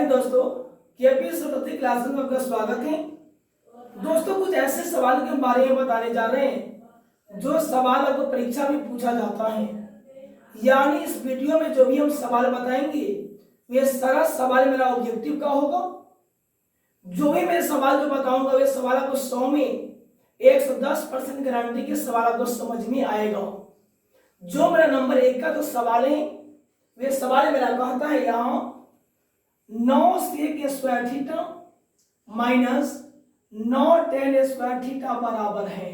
Morning दोस्तों, KP Saraswati classes में आपका स्वागत है। दोस्तों, कुछ ऐसे सवाल के बारे में बताने जा रहे हैं जो सवाल आपको परीक्षा में पूछा जाता है। यानी इस वीडियो में जो भी हम सवाल बताएंगे वे सारा सवाल मेरा ऑब्जेक्टिव का होगा। जो भी मैं सवाल जो बताऊंगा वे सवाल आपको 100 में 110% गारंटी के सवाल आपको समझ में आएगा। जो मेरा नंबर 1 का जो सवाल है वे सवाल मेरा कहता है यहाँ 9 sec square theta minus 9 tan square theta बराबर है।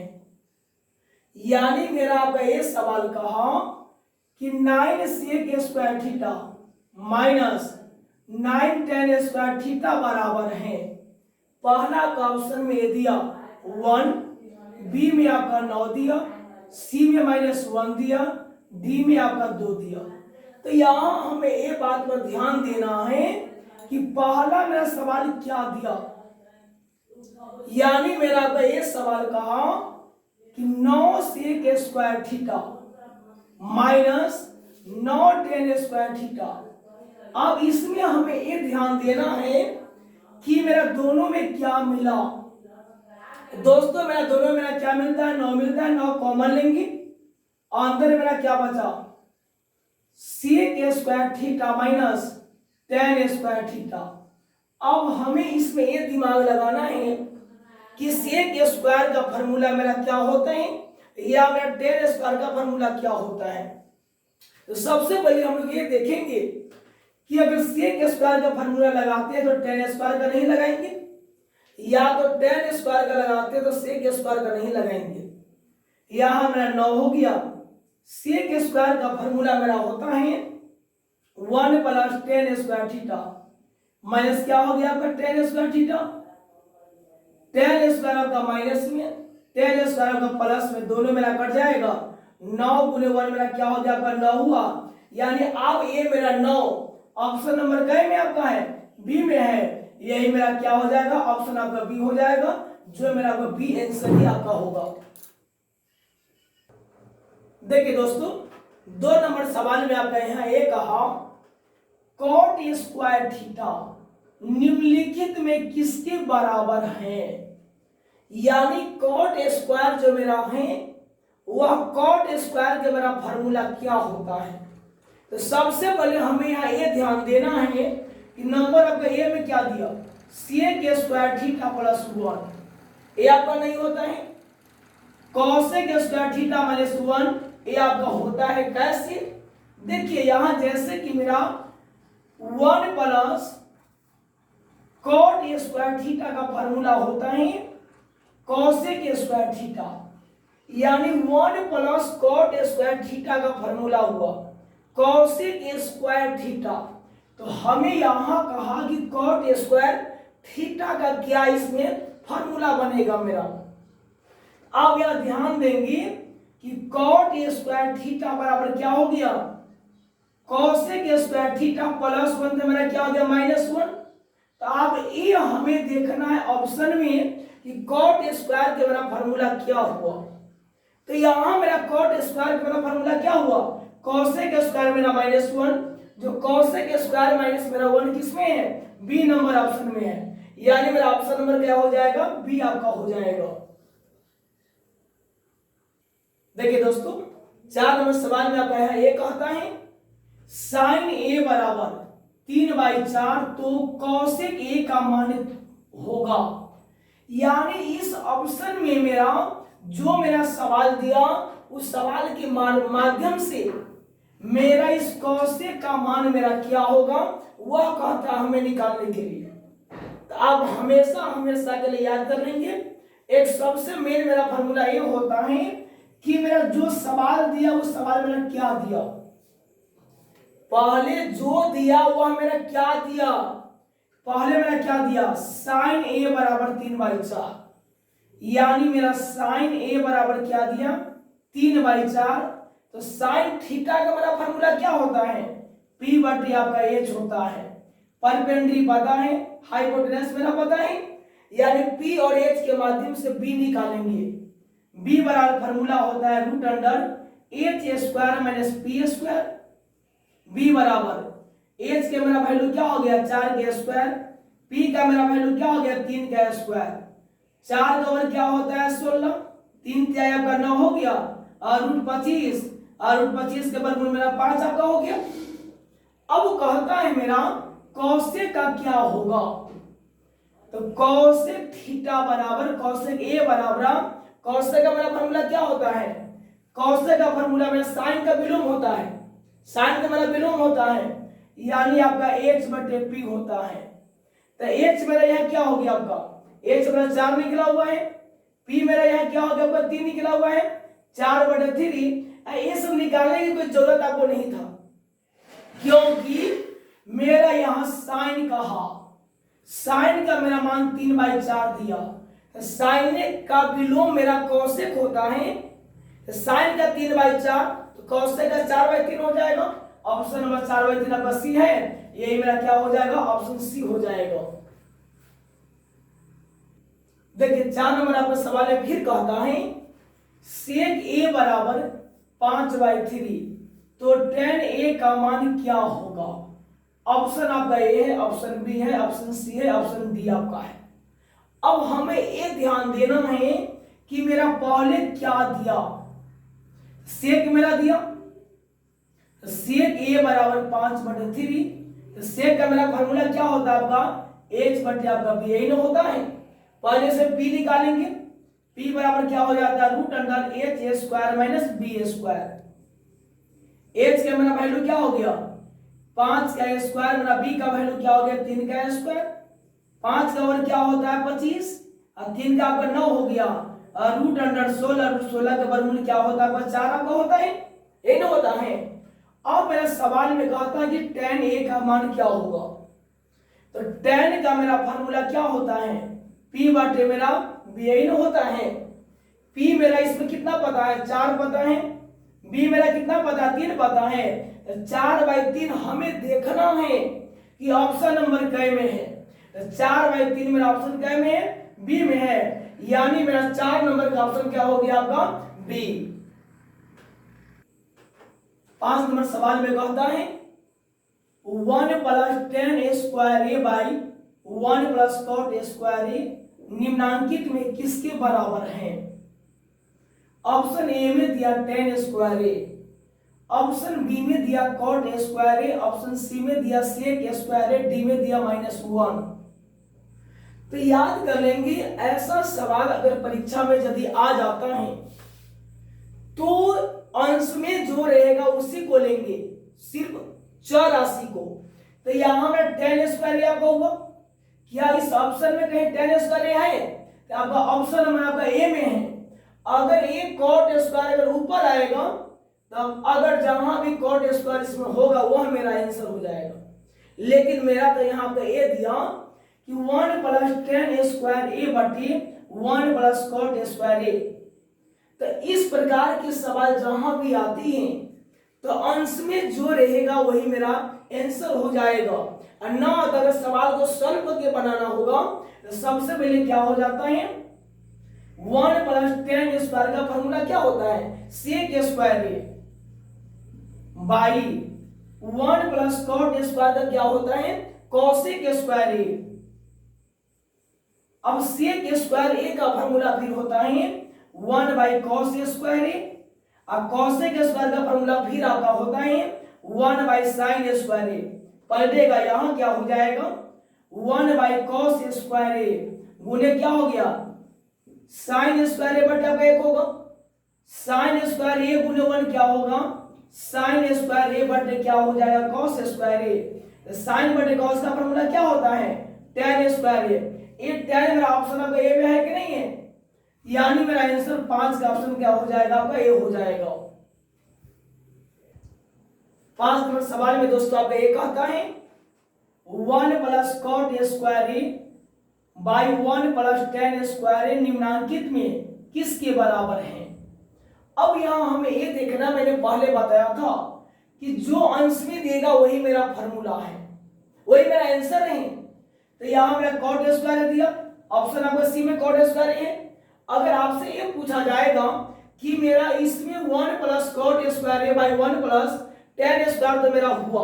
यानी मेरा आपका ये सवाल कहा कि 9 sec square theta minus 9 tan square theta बराबर है। पहला का ऑप्शन में दिया 1, बी में आपका 9 दिया, सी में -1 दिया, डी में आपका 2 दिया। तो यहां हमें ये बात पर ध्यान देना है कि पहला मेरा सवाल क्या दिया। यानी मेरा तो ये सवाल कहा कि 9 sec square theta minus 9 tan square theta. अब इसमें हमें ये ध्यान देना है कि मेरा दोनों में क्या मिला। दोस्तों, मेरा दोनों मेरा क्या मिलता है? 9 मिलता है। 9 कॉमन लेंगे और अंदर मेरा क्या बचा? sec square theta minus tan square theta. अब हमें इसमें ये दिमाग लगाना है कि sec स्क्वायर का फॉर्मूला मेरा क्या होता है या मेरा tan स्क्वायर का फॉर्मूला क्या होता है। तो सबसे पहले हम लोग ये देखेंगे कि अगर sec स्क्वायर का फॉर्मूला लगाते हैं तो tan स्क्वायर का नहीं लगाएंगे, या तो tan स्क्वायर का लगाते हैं तो sec स्क्वायर का नहीं लगाएंगे। यहां मेरा 9 हो गया। sec स्क्वायर का फॉर्मूला मेरा होता है 1 plus tan square theta minus क्या हो गया आपका tan square theta. tan square आपका माइनस में, tan स्क्वायर आपका प्लस में, दोनों मेरा कट जाएगा। 9 गुने 1 मेरा क्या हो गया आपका 9 हुआ। यानी अब ये मेरा 9 ऑप्शन नंबर कई में आपका है? बी में है। यही मेरा क्या हो जाएगा? ऑप्शन आपका बी हो जाएगा, जो मेरा आपका बी आंसर ही आपका होगा। देखिए दोस्तों, 2 नंबर सवाल में आपका यहाँ ये कहा cot स्क्वायर थीटा निम्नलिखित में किसके बराबर है। यानी cot स्क्वायर जो मेरा है वह cot स्क्वायर के मेरा फॉर्मूला क्या होता है। तो सबसे पहले हमें यहाँ ये ध्यान देना है कि नंबर आपका ए में क्या दिया? sec square theta plus 1। ये आपका नहीं होता है। cosec स्क्वायर थीटा माइनस 1 ये आपका होता है। कैसे? देखिए यहां जैसे कि मेरा 1 प्लस cot स्क्वायर थीटा का फॉर्मूला होता है cosec स्क्वायर थीटा। यानी 1 प्लस cot स्क्वायर थीटा का फॉर्मूला हुआ cosec स्क्वायर थीटा। तो हमें यहां कहा कि cot स्क्वायर थीटा का क्या इसमें फॉर्मूला बनेगा मेरा। अब यह ध्यान देंगे कि cot स्क्वायर थीटा बराबर क्या हो गया? cosec स्क्वायर थीटा प्लस 1 तो मेरा क्या हो गया? -1। तो अब ये हमें देखना है ऑप्शन में कि cot स्क्वायर के मेरा फॉर्मूला क्या हुआ। तो यहां मेरा cot स्क्वायर का मेरा फॉर्मूला क्या हुआ? cosec स्क्वायर मेरा -1, जो cosec स्क्वायर माइनस मेरा 1 किसमें है? बी नंबर ऑप्शन में है। यानी मेरा ऑप्शन नंबर क्या हो जाएगा? बी आपका हो जाएगा। देखिए दोस्तों, 4 नंबर सवाल में आपका यहाँ ये कहता है sin a बराबर 3/4 तो cosec a का मान होगा। यानी इस ऑप्शन में मेरा जो मेरा सवाल दिया उस सवाल के माध्यम से मेरा इस cosec का मान मेरा क्या होगा वह कहता है हमें निकालने के लिए। तो आप हमेशा के लिए याद कर लेंगे। एक सबसे मेन मेरा फॉर्मूला ये होता है कि मेरा जो सवाल दिया उस सवाल मेरा क्या दिया। पहले जो दिया वह मेरा क्या दिया? पहले मेरा क्या दिया? sin a बराबर 3/4। यानी मेरा sin a बराबर क्या दिया? 3/4। तो sin थीटा का मेरा फॉर्मूला क्या होता है? p बटे आपका h होता है। परपेंडिकुलर पता है, हाइपोटेनस मेरा पता है। यानी p और h के माध्यम से b निकालेंगे। b बराबर फॉर्मूला होता है root under h square minus p square. b बराबर एच का मेरा वैल्यू क्या हो गया 4 का स्क्वायर, पी का मेरा वैल्यू क्या हो गया 3 का स्क्वायर, 4 का वर्ग क्या होता है 16, 3 त्याग आपका 9 हो गया और रूट 25, और रूट 25 के वर्गमूल मेरा 5 आपका हो गया। अब कहता है मेरा कौशिक का क्या होगा, तो कौशिक थीटा बराबर कौशिक ए बराबर, कौशिक का मेरा फॉर्मूला क्या होता है, कौशिक का फॉर्मूला मेरा साइन का विलोम होता है, साइन का मेरा विलोम होता है, यानी आपका h बटे p होता है। तो h मेरा यहाँ क्या हो गया आपका, h मेरा 4 निकला हुआ है, p मेरा यहाँ क्या हो गया आपका 3 निकला हुआ है, 4/3। ये सब निकालने की कोई जरूरत आपको नहीं था, क्योंकि मेरा यहाँ साइन कहा, साइन का मेरा मान 3/4 दिया, तो साइन का विलोम मेरा कौशिक होता है, तो साइन का 3/4 तो कौशिक का 4/3 हो जाएगा। ऑप्शन नंबर 4/3 आपका सी है, यही मेरा क्या हो जाएगा, ऑप्शन सी हो जाएगा। देखिए 4 नंबर आपका सवाल है, फिर कहता है सेक ए बराबर 5/3, तो tan ए का मान क्या होगा। ऑप्शन आपका ए है, ऑप्शन बी है, ऑप्शन सी है, ऑप्शन डी आपका है। अब हमें ये ध्यान देना है कि मेरा पहले क्या दिया, सेक मेरा दिया, सेक ए बराबर 5/3, तो सेक का मेरा फॉर्मूला क्या होता है आपका h बटे आपका b, यही ना होता है। पहले से p निकालेंगे, p बराबर क्या हो जाता है √h² minus b square, h का मेरा वैल्यू क्या हो गया 5 का स्क्वायर, मेरा b का वैल्यू क्या हो गया 3 का स्क्वायर, 5 का वर्ग क्या होता है 25 और 3 का आपका 9 हो गया, और √16 का वर्गमूल क्या होता है 4 आपका होता है, ये ना होता है। अब मेरा सवाल में कहता है कि tan a का मान क्या होगा, तो tan का मेरा फार्मूला क्या होता है p बटे मेरा b, यही ना होता है। p मेरा इसमें कितना पता है 4 पता है, b मेरा कितना पता 3 पता है, 4/3 हमें देखना है कि ऑप्शन नंबर कै में है, तो 4/3 मेरा ऑप्शन कै में है बी में है, यानी मेरा 4 नंबर का ऑप्शन क्या हो गया आपका बी। 5 नंबर सवाल में कहता है 1 + tan a² by 1 + cot a² निम्नांकित में किसके बराबर है। ऑप्शन ए में दिया tan a², ऑप्शन बी में दिया cot a², ऑप्शन सी में दिया sec a², डी में दिया -1। तो याद कर लेंगे, ऐसा सवाल अगर परीक्षा में यदि आ जाता है तो अंश में जो रहेगा उसी को लेंगे, सिर्फ चर राशि को। तो यहां में tan a² आपका होगा, क्या इस ऑप्शन में कहीं tan a² है, तो आपका ऑप्शन नंबर आपका ए में है। अगर ये cot a² अगर ऊपर आएगा, तब अगर जहां भी cot a² इसमें होगा वह मेरा आंसर हो जाएगा, लेकिन मेरा तो यहाँ पे ए दिया कि 1 + tan a² बटे 1 + cot a²। तो इस प्रकार के सवाल जहां भी आती हैं तो अंश में जो रहेगा वही मेरा आंसर हो जाएगा, और ना अगर सवाल को सॉल्व करके बनाना होगा तो सबसे पहले क्या हो जाता है 1 + tan a² का फॉर्मूला क्या होता है sec a² by 1 + cot a² का क्या होता है cosec a²। अब sec a² का फॉर्मूला फिर होता है 1/cos a², और cosec a² का फॉर्मूला फिर आपका होता है 1/sin a²। पलटेगा यहां क्या हो जाएगा 1/cos a² गुने क्या हो गया sin a² बटे आपका 1 होगा, sin a² a गुने 1 क्या होगा sin a² बटे क्या हो जाएगा cos a²। sin बटे cos का फॉर्मूला क्या होता है tan a²। ये tan मेरा ऑप्शन आपका ए में है कि नहीं है, यानी मेरा आंसर 5 का ऑप्शन क्या हो जाएगा आपका ए हो जाएगा। 5 नंबर सवाल में दोस्तों आपका ये कहता है 1 + cot a² by 1 + tan a² निम्नांकित में किसके बराबर है। अब यहां हमें ये देखना, मैंने पहले बताया था कि जो अंश में देगा वही मेरा फॉर्मूला है, वही मेरा आंसर है। तो यहां मेरा cot a² दिया, ऑप्शन आपका सी में cot a² है। अगर आपसे ये पूछा जाएगा कि मेरा इसमें 1 + cot a² by 1 + tan a² तो मेरा हुआ,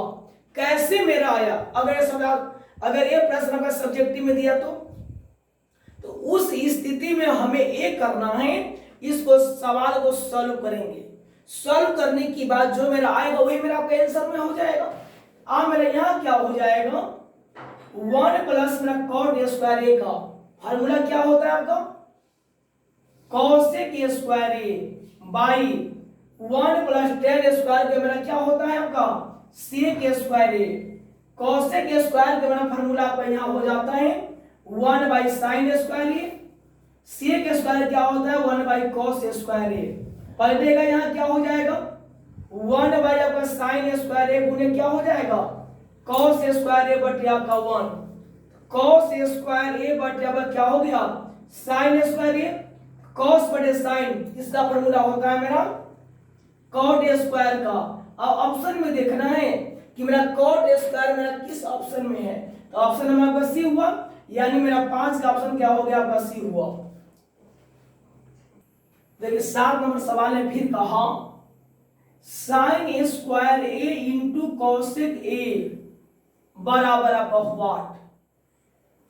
कैसे मेरा आया? अगर ये प्रश्न अगर सब्जेक्टिव में दिया तो उस स्थिति में हमें ये करना है, इसको सवाल को सॉल्व करेंगे। सॉल्व करने की बाद जो मेरा आएगा वही मेरा आपका आंसर में हो जाएगा। अब मेरा यहाँ क्या हो जाएगा, 1 प्लस मेरा कॉट स्क्वायर ए का फार्मूला क्या होता है आपका, cosec a square a by 1 plus tan square का मेरा क्या होता है आपका sec a square a. Cosec a square का मेरा फार्मूला आपका यहाँ हो जाता है 1 by sine A square a. Sec a square क्या होता है 1 by cos a square a. पलटेगा यहाँ क्या हो जाएगा 1 बाई आपका साइन ए स्क्वायर ए गुने क्या हो जाएगा कॉस ए स्क्वायर ए बटे आपका 1। कॉस ए स्क्वायर ए बटे आपका क्या हो गया साइन ए स्क्वायर ए। कॉस बटे साइन इसका फॉर्मूला होता है मेरा कॉट ए स्क्वायर का। अब ऑप्शन में देखना है कि मेरा कॉट ए स्क्वायर मेरा किस ऑप्शन में है, तो ऑप्शन नंबर आपका सी हुआ, यानी मेरा 5 का ऑप्शन क्या हो गया आपका सी हुआ। देखिए 7 नंबर सवाल ने फिर कहा sine A square A into cosec A बराबर आपका व्हाट,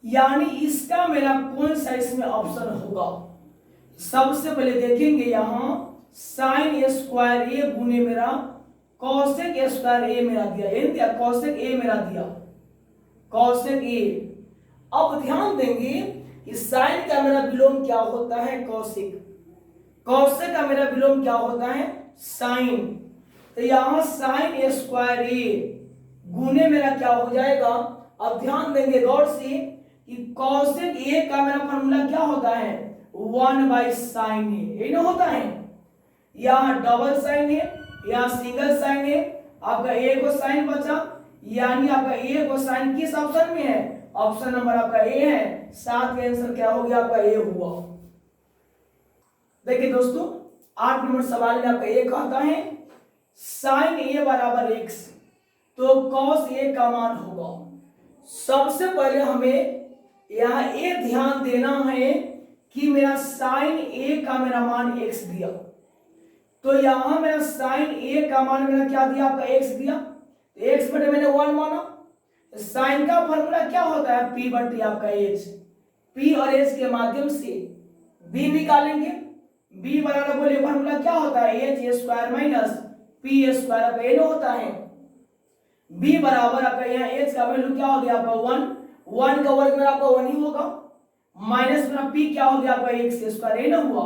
यानी इसका मेरा कौन सा इसमें ऑप्शन होगा। सबसे पहले देखेंगे यहां साइन ए स्क्वायर ए गुने मेरा कॉसेक ए स्क्वायर ए मेरा दिया, कॉसेक ए मेरा दिया कॉसेक ए। अब ध्यान देंगे कि साइन का मेरा विलोम क्या होता है कॉसेक, कॉसेक का मेरा विलोम क्या होता है साइन। तो यहां साइन ए स्क्वायर ए गुने मेरा क्या हो जाएगा, अब ध्यान देंगे गौर से कि कॉसेक ए का मेरा फॉर्मूला क्या होता है 1 बाई साइन ए, ये ना होता है। यहाँ डबल साइन है, यहाँ सिंगल साइन है, आपका ए को साइन बचा, यानी आपका ए को साइन किस ऑप्शन में है, ऑप्शन नंबर आपका ए है। 7 का आंसर क्या हो गया आपका ए हुआ। देखिए दोस्तों 8 नंबर सवाल में आपका ए कहता है साइन ए बराबर x, तो कॉस ए का मान होगा। सबसे पहले हमें यहाँ ये ध्यान देना है कि मेरा साइन ए का मेरा मान x दिया, तो यहां मेरा साइन ए का मान मेरा क्या दिया आपका x दिया, x बटे मैंने 1 माना। साइन का फॉर्मूला क्या होता है p बटे आपका h, p और h के माध्यम से b निकालेंगे। b बराबर बोले फॉर्मूला क्या होता है h square minus p square आपका n होता है। b बराबर आपका यहाँ h का वैल्यू क्या हो गया आपका 1 का वर्ग में आपका 1 ही होगा, माइनस में p क्या हो गया आपका x स्क्वायर n हुआ।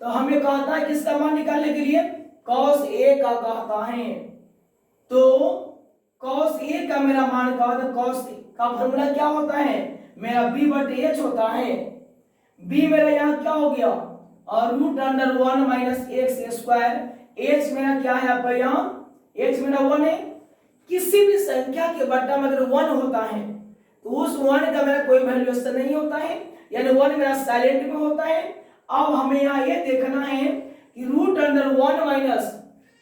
तो हमें कहता है किसका मान निकालने के लिए cos a का कहता है, तो cos a का मेरा मान का cos का फॉर्मूला क्या होता है मेरा b बटे h होता है। b मेरा यहाँ क्या हो गया और root under 1 minus x square, h मेरा क्या है आपका यहाँ h मेरा 1 है। किसी भी संख्या के बट्टा में अगर 1 होता है तो उस 1 का मेरा कोई वैल्यूएशन नहीं होता है, यानी 1 मेरा साइलेंट में होता है। अब हमें यहाँ ये देखना है कि root under 1 minus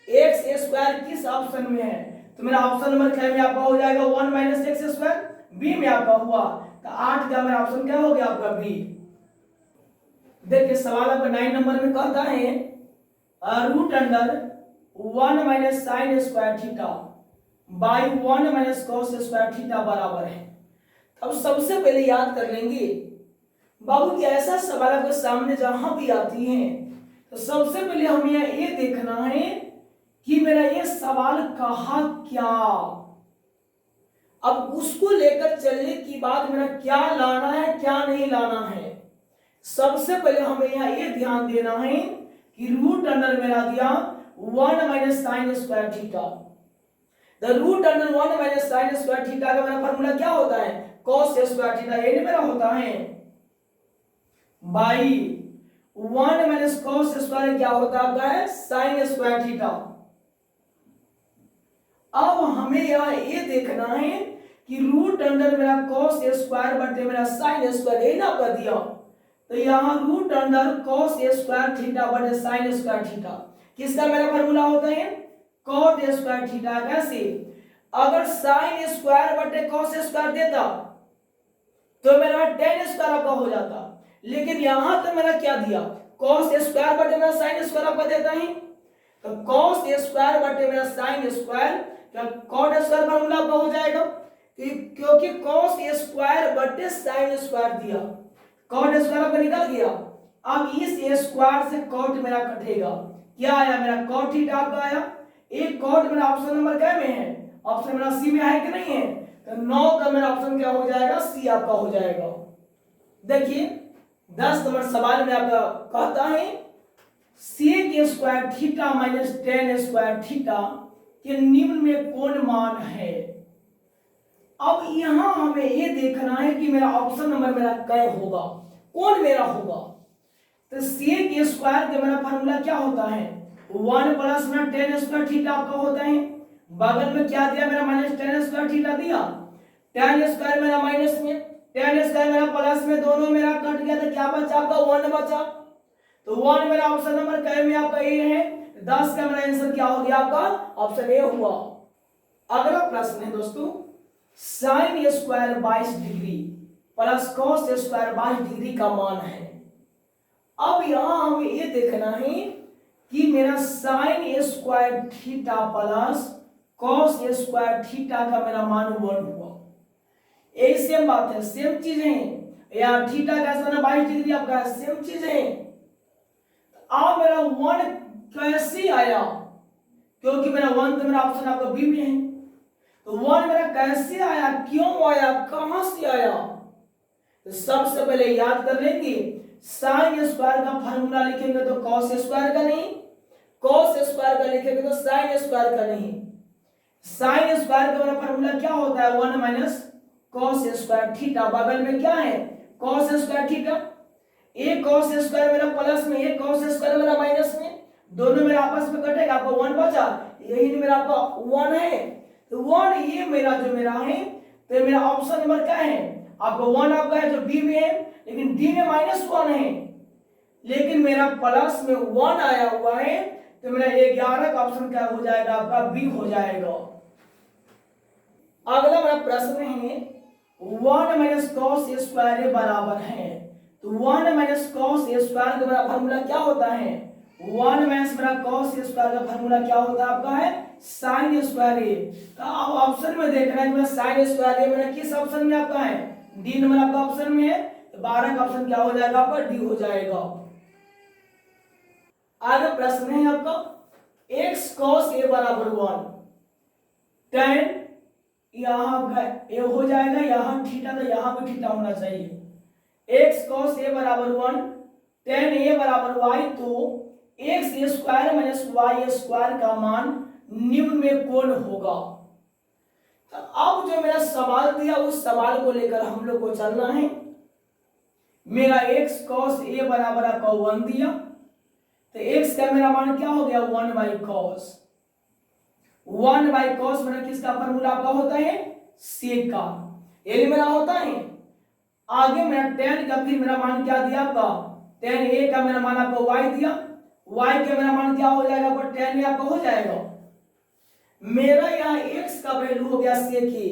x square किस ऑप्शन में है, तो मेरा ऑप्शन नंबर क्या में आपका हो जाएगा 1 माइनस एक्स स्क्वायर, बी में आपका हुआ, तो 8 का मेरा ऑप्शन क्या हो गया आपका बी। देखिए सवाल आपका 9 नंबर में कहता है root under 1 minus sine square theta by 1 minus cos square theta बराबर है। अब सबसे पहले याद कर लेंगे बाबू कि ऐसा सवाल आपके सामने जहां भी आती है तो सबसे पहले हमें ये देखना है कि मेरा ये सवाल कहा क्या, अब उसको लेकर चलने की बाद मेरा क्या लाना है क्या नहीं लाना है। सबसे पहले हमें यहाँ ये ध्यान देना है कि रूट अंडर मेरा दिया 1 minus sine square theta, the root under 1 minus sine square theta का मेरा फॉर्मूला क्या होता है कॉस स्क्वायर थीटा, ये मेरा होता है बाई 1 माइनस कॉस स्क्वायर क्या होता आपका है साइन स्क्वायर थीटा। अब हमें यहाँ ये देखना है कि रूट अंडर मेरा कॉस स्क्वायर बटे मेरा साइन स्क्वायर ये ना कर दिया, तो यहाँ root under cos square theta बटे साइन स्क्वायर थीटा किसका मेरा फॉर्मूला होता है कॉट स्क्वायर थीटा। कैसे, अगर साइन स्क्वायर बटे कॉस स्क्वायर देता तो मेरा टेन स्क्वायर आपका हो जाता, लेकिन यहां तो मेरा क्या दिया कॉस स्क्वायर बटे मेरा साइन स्क्वायर आपका देता है, तो कॉस स्क्वायर बटे मेरा साइन स्क्वायर क्या कॉट स्क्वायर फार्मूला आपका हो जाएगा, क्योंकि कॉस स्क्वायर बटे साइन स्क्वायर दिया, कॉट स्क्वायर आपका निकल गया। अब इस स्क्वायर से कॉट मेरा कटेगा, क्या आया मेरा कॉट थीटा आपका आया। एक कॉट मेरा ऑप्शन नंबर क्या में है, ऑप्शन मेरा सी में है कि नहीं है, तो 9 का मेरा ऑप्शन क्या हो जाएगा, सी आपका हो जाएगा। देखिए 10 नंबर सवाल में आपका कहता है sec square theta minus tan square theta के निम्न में कौन मान है। अब यहां हमें ये देखना है कि मेरा ऑप्शन नंबर मेरा क्या होगा, कौन मेरा होगा। तो सेक स्क्वायर का मेरा फार्मूला क्या होता है, 1 प्लस में टेन स्क्वायर थीटा आपका होता है, बगल में क्या दिया मेरा माइनस टेन स्क्वायर थीटा दिया, टेन स्क्वायर मेरा माइनस में, टेन स्क्वायर मेरा प्लस में, दोनों मेरा कट गया तो क्या बचा आपका 1 बचा। तो 1 मेरा ऑप्शन नंबर क्या में आपका ए है, 10 का मेरा आंसर क्या हो गया आपका ऑप्शन ए हुआ। अगला प्रश्न है दोस्तों, sine square 22 degree plus cos square 22 degree का मान है। अब यहां हमें ये देखना है कि मेरा sign square theta plus cos square theta का मेरा मान 1 हुआ। एक सेम बात है, सेम चीज है, या थीटा का 22 डिग्री आपका सेम चीज है। अब मेरा 1 कैसे आया, क्योंकि मेरा 1 तो मेरा ऑप्शन आपका बी में है, तो 1 मेरा कैसे आया, क्यों आया, कहां से आया। तो सबसे पहले याद कर लेंगे, साइन स्क्वायर का फार्मूला लिखेंगे तो कॉस स्क्वायर का नहीं, कॉस स्क्वायर का लिखेंगे तो साइन स्क्वायर का नहीं। साइन स्क्वायर का मेरा फार्मूला क्या होता है, 1 माइनस कॉस स्क्वायर थीटा, बगल में क्या है कॉस स्क्वायर थीटा, एक कॉस स्क्वायर मेरा प्लस में, एक कॉस स्क्वायर मेरा माइनस में, दोनों मेरा आपस में कटेगा, आपको 1 बचा, यही मेरा आपका 1 है। तो 1 ये मेरा जो मेरा है, तो मेरा ऑप्शन नंबर क्या है आपको 1 आपका है जो बी में है, लेकिन डी में -1 है, लेकिन मेरा प्लस में 1 आया हुआ है, तो मेरा 11 का ऑप्शन क्या हो जाएगा आपका बी हो जाएगा। अगला मेरा प्रश्न है 1 माइनस कॉस स्क्वायर बराबर है, तो 1 माइनस कॉस स्क्वायर का मेरा फार्मूला क्या होता है, 1 माइनस मेरा कॉस स्क्वायर का फार्मूला क्या होता है आपका है साइन स्क्वायर ए। तो अब ऑप्शन में देखना है मेरा साइन स्क्वायर ए मेरा किस ऑप्शन में आपका है, डी नंबर आपका ऑप्शन में है, तो 12 का ऑप्शन क्या हो जाएगा आपका डी हो जाएगा। आगे प्रश्न है आपका x cos a बराबर 1 tan, यहां ए हो जाएगा, यहां थीटा तो यहां भी थीटा होना चाहिए, x cos a बराबर 1 tan a बराबर y, तो x square minus y square का मान निम्न में कौन होगा। तो अब जो मेरा सवाल दिया उस सवाल को लेकर हम लोग को चलना है। मेरा x cos a बराबर आपका 1 दिया, तो x का मेरा मान क्या हो गया 1 बाई कॉस, 1 बाई कॉस मेरा किसका फार्मूला आपका होता है सेक का, ये मेरा होता है। आगे मेरा tan का फिर मेरा मान क्या दिया आपका tan a का मेरा मान आपको y दिया, y का मेरा मान क्या हो जाएगा आपका tan a आपका हो जाएगा। मेरा यहाँ x का वैल्यू हो गया सेक a,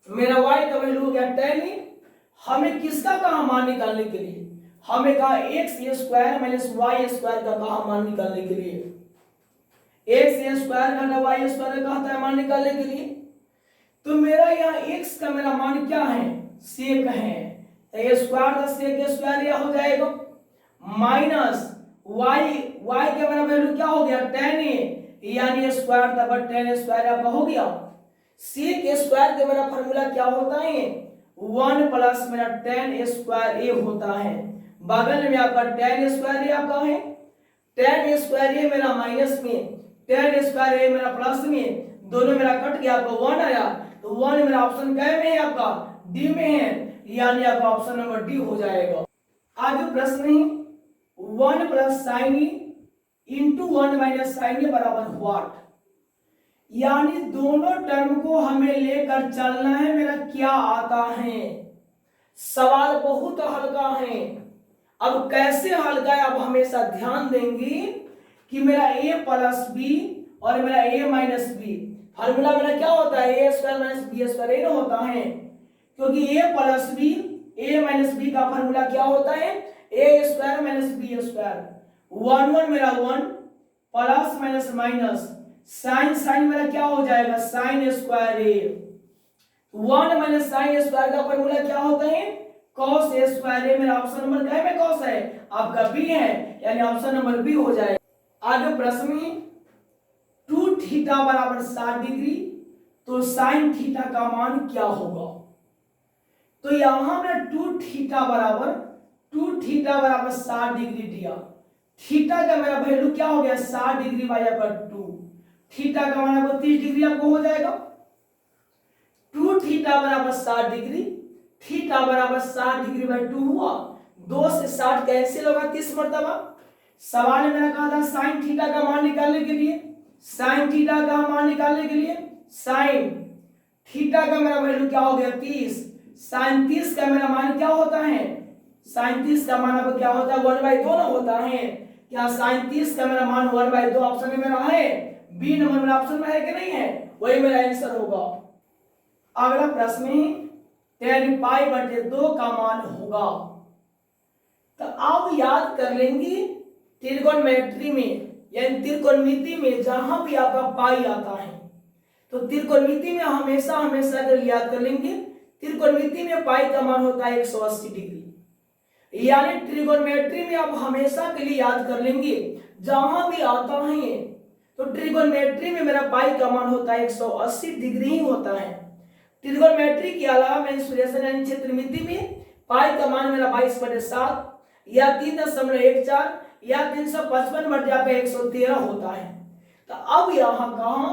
मेरा y का वैल्यू हो गया tan a। हमें किसका कहा मान निकालने के लिए, हमें कहा x square minus y square का कहा मान निकालने के लिए, x स्क्वायर का y स्क्वायर का कहता है मान निकालने के लिए। तो मेरा यहाँ x का मेरा मान क्या है सेक है, तो ये स्क्वायर का सेक स्क्वायर यह हो जाएगा, माइनस y का मेरा वैल्यू क्या हो गया tan a, यानी स्क्वायर था बट tan स्क्वायर आपका हो गया। सेक स्क्वायर का मेरा फार्मूला क्या होता है 1 प्लस मेरा tan स्क्वायर a होता है, बगल में आपका tan स्क्वायर a आपका है, tan स्क्वायर a मेरा माइनस में, tan स्क्वायर a मेरा प्लस में, दोनों मेरा कट गया आपको 1 आया, तो 1 मेरा ऑप्शन क्या में है आपका डी में है, यानी आपका ऑप्शन नंबर डी हो जाएगा। आगे प्रश्न है 1 प्लस साइन ए इंटू 1 माइनस साइन ए बराबर व्हाट, यानी दोनों टर्म को हमें लेकर चलना है, मेरा क्या आता है। सवाल बहुत हल्का है, अब कैसे हल्का है अब हमेशा ध्यान देंगे कि मेरा a प्लस बी और मेरा a माइनस बी, फार्मूला मेरा क्या होता है a square minus b square ये होता है, क्योंकि a plus b a minus b का फार्मूला क्या होता है a square minus b square, 1 1 मेरा 1 plus minus minus sine sine मेरा क्या हो जाएगा, sine square a. 1 minus sine square का फॉर्मूला क्या होता है, कॉस ए स्क्वायर ए। मेरा ऑप्शन नंबर क्या है, कॉस है, आपका बी है, यानी ऑप्शन नंबर बी हो जाएगा। आगे प्रश्न में 2 थीटा बराबर 60 डिग्री, तो साइन थीटा का मान क्या होगा। तो यहां हमने 2 थीटा बराबर 60 डिग्री दिया। थीटा का मेरा वैल्यू क्या हो गया, 60 डिग्री बाय 2। थीटा का मान आपको 30 डिग्री आपको हो जाएगा। 2 थीटा बराबर 60 डिग्री, थीटा बराबर 60 डिग्री बाय 2 हुआ। 2 से 60 कैंसिल होगा 30 मरतबा। सवाल मेरा कहा था साइन थीटा का मान निकालने के लिए, साइन थीटा का मान निकालने के लिए साइन थीटा का मेरा वैल्यू क्या हो गया 30। साइन 30 का मेरा मान क्या होता है, साइन 30 का मान आपको क्या होता है, 1/2 ना होता है। क्या साइन 30 का मेरा मान 1/2 ऑप्शन में मेरा है, बी नंबर मेरा ऑप्शन में है कि नहीं है, वही मेरा आंसर होगा। अगला प्रश्न में 10 पाई बटे 2 का मान होगा। तो आप याद कर लेंगे त्रिकोणमिति में, यानी त्रिकोणमिति में जहां भी आपका पाई आता है, तो त्रिकोणमिति में हमेशा हमेशा अगर याद कर लेंगे, त्रिकोणमिति में पाई का मान होता है 180 डिग्री। यानी ट्रिगोनोमेट्री में आप हमेशा के लिए याद कर लेंगे, जहां भी आता है तो ट्रिगोनोमेट्री में मेरा पाई का मान होता है 180 डिग्री ही होता है। ट्रिगोनोमेट्री के अलावा मेंसुरेशन यानी क्षेत्रमिति में पाई का मान मेरा 22/7 या 3.14 या 355 बटे आपका 113 होता है। तो अब यहाँ कहा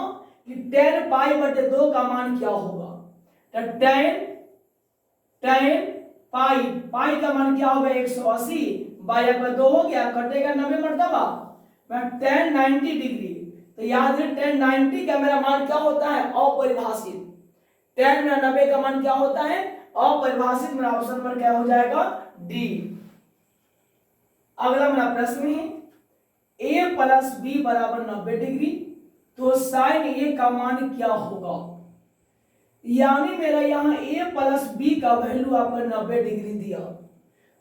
कि 10 पाई बटे 2 का मान क्या होगा। तो 10 पाई का मान क्या होगा 180 बाय 2 हो गया, कटेगा 90 मरतबा, 10 90 डिग्री। तो याद रहे 10 90 का मेरा मान क्या होता है, अपरिभाषित। 10 में 90 का मान क्या होता है, अपरिभाषित। मेरा ऑप्शन नंबर क्या हो जाएगा, डी। अगला मेरा प्रश्न है a प्लस बी बराबर 90 डिग्री, तो साइन ए का मान क्या होगा। यानी मेरा यहाँ a प्लस बी का वैल्यू आपका 90 डिग्री दिया,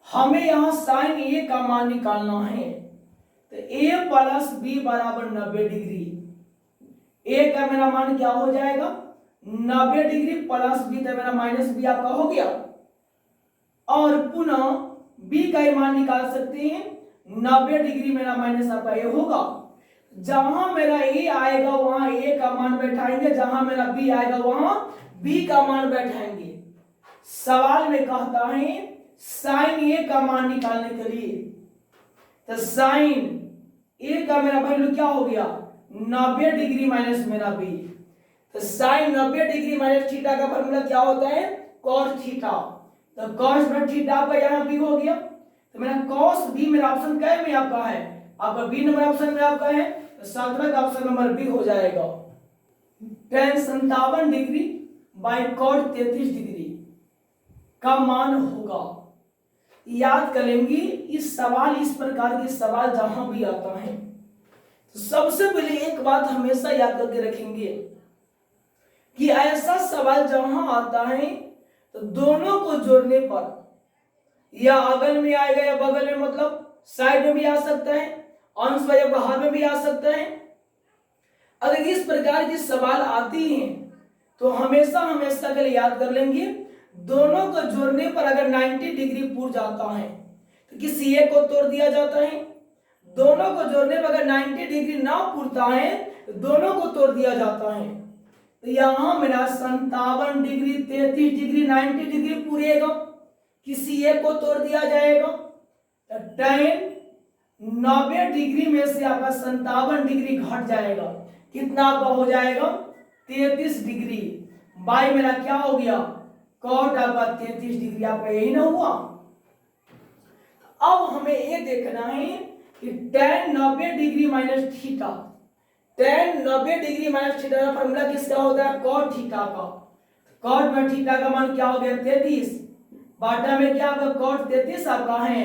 हमें यहाँ साइन ए का मान निकालना है। तो a प्लस बी बराबर 90 डिग्री, a का मेरा मान क्या हो जाएगा 90 डिग्री प्लस बी, तो मेरा माइनस बी आपका हो गया। और पुनः b का मान निकाल सकते हैं, 90 डिग्री मेरा माइनस आपका a होगा। जहां मेरा a आएगा वहां a का मान बैठाएंगे, जहां मेरा b आएगा वहां b का मान बैठाएंगे। सवाल में कहता है साइन a का मान निकालने के लिए, तो साइन a का मेरा वैल्यू क्या हो गया 90 डिग्री माइनस मेरा b। तो साइन 90 डिग्री माइनस थीटा का फॉर्मूला क्या होता है, कॉस थीटा। तो कॉस में थीटा आपका यहाँ b हो गया, तो मेरा कॉस b मेरा ऑप्शन क्या में आपका है, आपका बी नंबर ऑप्शन में आपका है। तो 17 का ऑप्शन नंबर बी हो जाएगा। tan 57 degree by cot 33 degree का मान होगा। याद करेंगे इस सवाल, इस प्रकार के सवाल जहां भी आता है तो सबसे पहले एक बात हमेशा याद करके रखेंगे कि ऐसा सवाल जहां आता है तो दोनों को जोड़ने पर या अगल में आएगा या बगल में, मतलब साइड में भी आ सकता है, अंश या बाहर में भी आ सकता है। अगर इस प्रकार की सवाल आती हैं तो हमेशा हमेशा के लिए याद कर लेंगे, दोनों को जोड़ने पर अगर 90 डिग्री पूर जाता है तो किसी एक को तोड़ दिया जाता है, दोनों को जोड़ने पर अगर 90 डिग्री ना पूरता है तो दोनों को तोड़ दिया जाता है। तो यहां मेरा 57 डिग्री 33 डिग्री 90 डिग्री पूरेगा, किसी एक को तोड़ दिया जाएगा। तो tan 90 डिग्री में से आपका 57 डिग्री घट जाएगा, कितना आपका हो जाएगा 33 डिग्री बाय मेरा क्या हो गया कॉट आपका 33 डिग्री, आपका यही ना हुआ। अब हमें ये देखना है कि tan 90 degree minus theta, tan 90 degree minus theta का फॉर्मूला किसका होता है, कॉट थीटा का। कॉट में थीटा का मान क्या हो गया 33, बाटा में क्या आपका कॉट 33 आपका है,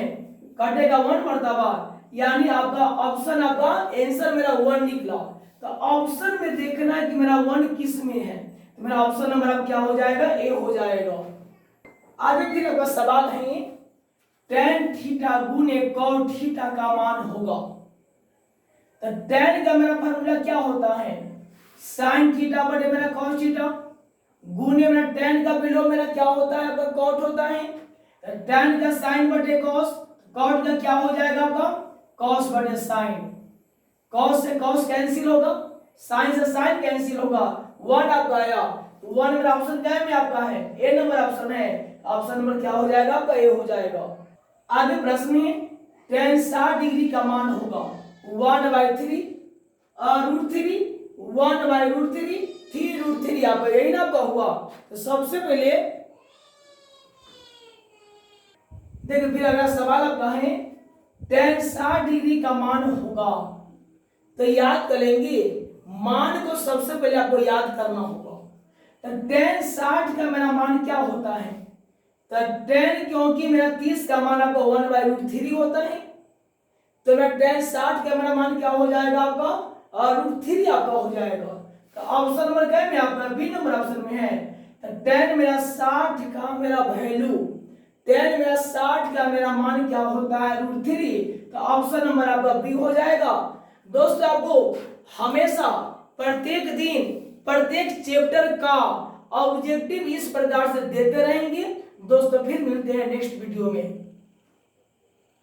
कटेगा 1 मरतबा, यानी आपका ऑप्शन आपका आंसर मेरा 1 निकला। तो ऑप्शन में देखना है कि मेरा 1 किस में है, तो मेरा ऑप्शन नंबर अब क्या हो जाएगा ए हो जाएगा। आगे फिर आपका सवाल है tan थीटा गुने cot थीटा का मान होगा। तो tan का मेरा फॉर्मूला क्या होता है, साइन थीटा बटे मेरा कॉस थीटा गुने मेरा टेन का विलोम मेरा क्या होता है आपका कॉट होता है, टेन का साइन बटे कॉस, कॉट का क्या हो जाएगा आपका कॉस बटे साइन, कॉस से कॉस कैंसिल होगा, साइन से साइन कैंसिल होगा, वन आपका आया, तो वन मेरा ऑप्शन क्या में आपका है ए नंबर ऑप्शन है, ऑप्शन नंबर क्या हो जाएगा आपका ए हो जाएगा। आगे प्रश्न में tan 60 डिग्री का मान होगा 1/3 √3 1/√3 3√3 आपका यही ना आपका हुआ। तो सबसे पहले देखिए फिर अगला सवाल आपका है tan 60 डिग्री का मान होगा, तो याद करेंगे मान को सबसे पहले आपको याद करना होगा। तो tan 60 का मेरा मान क्या होता है, तो tan क्योंकि मेरा 30 का मान आपका 1/√3 होता है, तो मेरा tan 60 का मेरा मान क्या हो जाएगा आपका √3 आपका हो जाएगा। तो ऑप्शन नंबर क्या है आपका बी नंबर ऑप्शन में है। तो tan मेरा 60 का मेरा वैल्यू, tan मेरा 60 का मेरा मान क्या होता है √3, तो ऑप्शन नंबर आपका बी हो जाएगा। दोस्तों आपको हमेशा प्रत्येक दिन प्रत्येक चैप्टर का ऑब्जेक्टिव इस प्रकार से देते रहेंगे दोस्तों। फिर मिलते हैं नेक्स्ट वीडियो में।